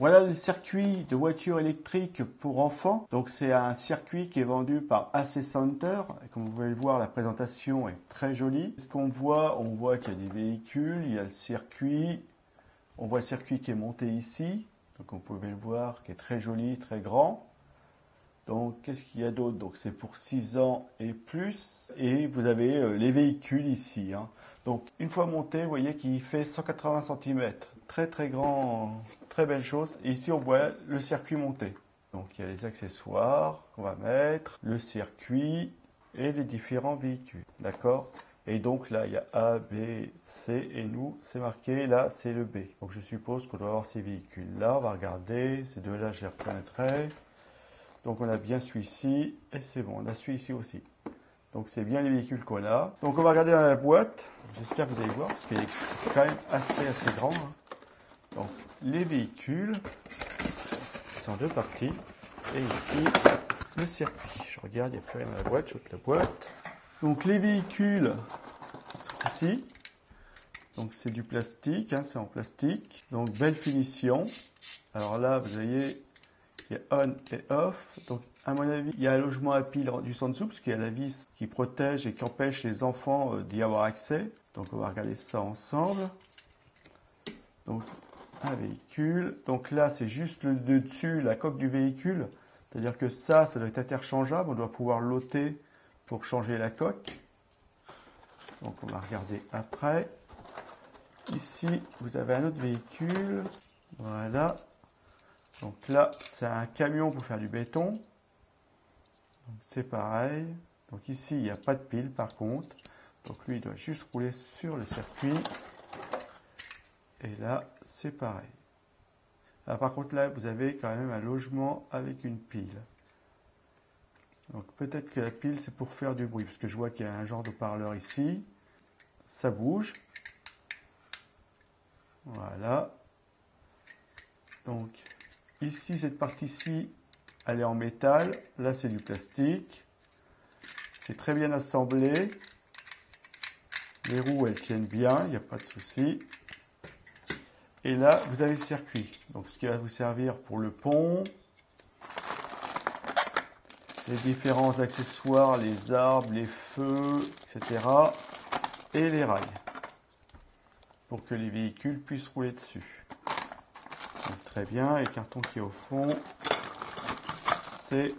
Voilà le circuit de voiture électrique pour enfants. Donc c'est un circuit qui est vendu par AC Center. Comme vous pouvez le voir, la présentation est très jolie. Ce qu'on voit, on voit qu'il y a des véhicules, il y a le circuit. On voit le circuit qui est monté ici. Donc vous pouvez le voir, qui est très joli, très grand. Donc qu'est-ce qu'il y a d'autre? Donc c'est pour 6 ans et plus. Et vous avez les véhicules ici. Donc une fois monté, vous voyez qu'il fait 180 cm. Très très grand, très belle chose. Et ici on voit le circuit monté. Donc il y a les accessoires qu'on va mettre, le circuit et les différents véhicules. D'accord? Et donc là il y a A, B, C et nous c'est marqué là c'est le B. Donc je suppose qu'on doit avoir ces véhicules là. On va regarder, ces deux là je les reconnaîtrai. Donc on a bien celui-ci et c'est bon, on a celui-ci aussi. Donc c'est bien les véhicules qu'on a. Donc on va regarder dans la boîte. J'espère que vous allez voir parce qu'il est quand même assez grand. Donc les véhicules sont en deux parties. Et ici le circuit. Je regarde, il n'y a plus rien dans la boîte. J'ouvre la boîte. Donc les véhicules sont ici. Donc c'est du plastique, c'est en plastique. Donc belle finition. Alors là vous voyez, il y a on et off. Donc à mon avis, il y a un logement à pile juste en dessous parce qu'il y a la vis qui protège et qui empêche les enfants d'y avoir accès. Donc on va regarder ça ensemble. Donc un véhicule. Donc là c'est juste le dessus, la coque du véhicule. C'est-à-dire que ça doit être interchangeable. On doit pouvoir l'ôter pour changer la coque. Donc on va regarder après. Ici vous avez un autre véhicule. Voilà. Donc là, c'est un camion pour faire du béton. C'est pareil. Donc ici, il n'y a pas de pile par contre. Donc lui, il doit juste rouler sur le circuit. Et là, c'est pareil. Alors, par contre, là, vous avez quand même un logement avec une pile. Donc peut-être que la pile, c'est pour faire du bruit. Parce que je vois qu'il y a un genre de haut-parleur ici. Ça bouge. Voilà. Donc ici, cette partie-ci, elle est en métal. Là, c'est du plastique. C'est très bien assemblé. Les roues, elles tiennent bien, il n'y a pas de souci. Et là, vous avez le circuit. Donc, ce qui va vous servir pour le pont, les différents accessoires, les arbres, les feux, etc. Et les rails. Pour que les véhicules puissent rouler dessus. Donc, très bien. Et le carton qui est au fond, c'est...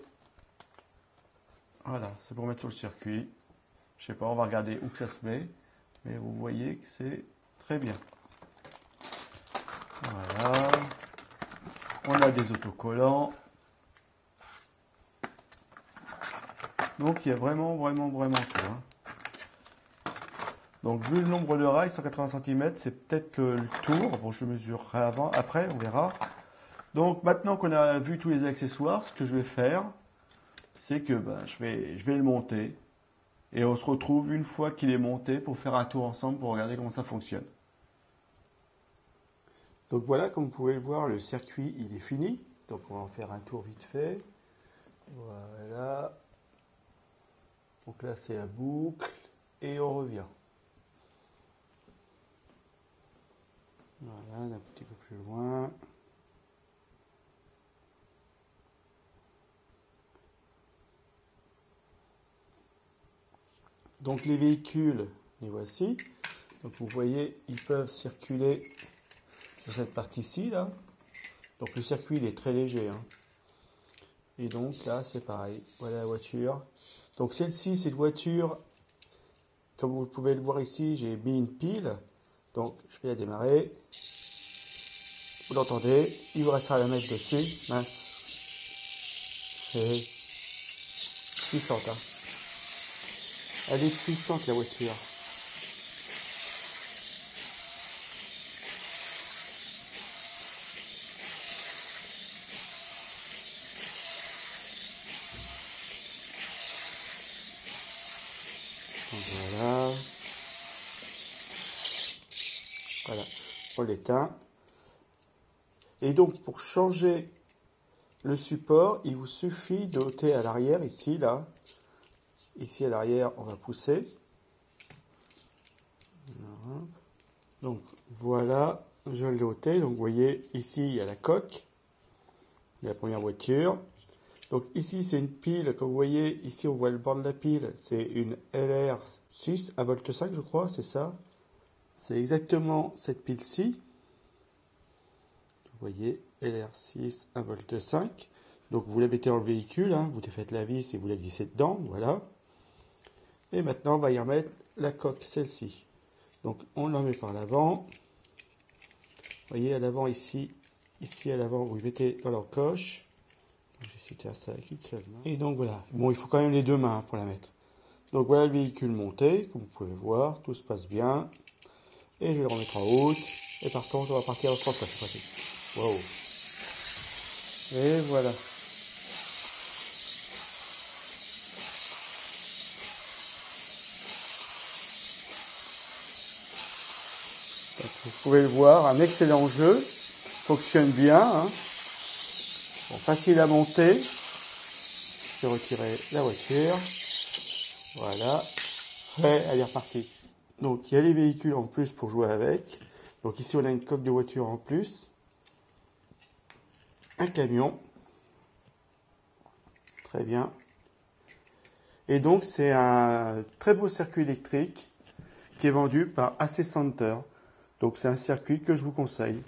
Voilà, c'est pour mettre sur le circuit. Je sais pas, on va regarder où que ça se met. Mais vous voyez que c'est très bien. Voilà. On a des autocollants. Donc il y a vraiment tout. Donc vu le nombre de rails, 180 cm, c'est peut-être le tour. Bon, je mesurerai après, on verra. Donc maintenant qu'on a vu tous les accessoires, ce que je vais faire, c'est que je vais le monter. Et on se retrouve une fois qu'il est monté pour faire un tour ensemble pour regarder comment ça fonctionne. Donc voilà, comme vous pouvez le voir, le circuit il est fini. Donc on va en faire un tour vite fait. Voilà. Donc là c'est la boucle et on revient. Voilà, un petit peu plus loin. Donc les véhicules, les voici. Donc vous voyez, ils peuvent circuler sur cette partie-ci là. Donc le circuit il est très léger. Et donc là c'est pareil. Voilà la voiture. Donc celle-ci c'est une voiture. Comme vous pouvez le voir ici, j'ai mis une pile. Donc je vais la démarrer. Vous l'entendez, il vous restera à la mettre dessus. Mince. C'est puissante. Elle est puissante la voiture. Voilà. Voilà. On l'éteint. Et donc pour changer le support, il vous suffit de ôter à l'arrière, ici, là. Ici à l'arrière, on va pousser. Donc voilà, je l'ai ôté. Donc vous voyez, ici, il y a la coque. la première voiture. Donc ici, c'est une pile. Comme vous voyez, ici, on voit le bord de la pile. C'est une LR6, 1,5 V, je crois, c'est ça. C'est exactement cette pile-ci. Vous voyez, LR6, 1,5 V. Donc vous la mettez dans le véhicule, hein, vous défaites la vis et vous la glissez dedans, voilà. Et maintenant, on va y remettre la coque, celle-ci. Donc on la met par l'avant. Vous voyez, à l'avant ici à l'avant, vous mettez dans l'encoche. Je vais essayer de faire ça avec une seule main. Et donc voilà. Bon, il faut quand même les deux mains pour la mettre. Donc voilà le véhicule monté, comme vous pouvez voir, tout se passe bien. Et je vais le remettre en route. Et par contre, on va partir au centre cette fois-ci. Wow. Et voilà. Donc, vous pouvez le voir, un excellent jeu. Fonctionne bien. Hein. Bon, facile à monter. Je vais retirer la voiture. Voilà. Prêt, elle est repartie. Donc il y a les véhicules en plus pour jouer avec. Donc ici on a une coque de voiture en plus. Un camion. Très bien. Et donc c'est un très beau circuit électrique qui est vendu par AC Center. Donc c'est un circuit que je vous conseille.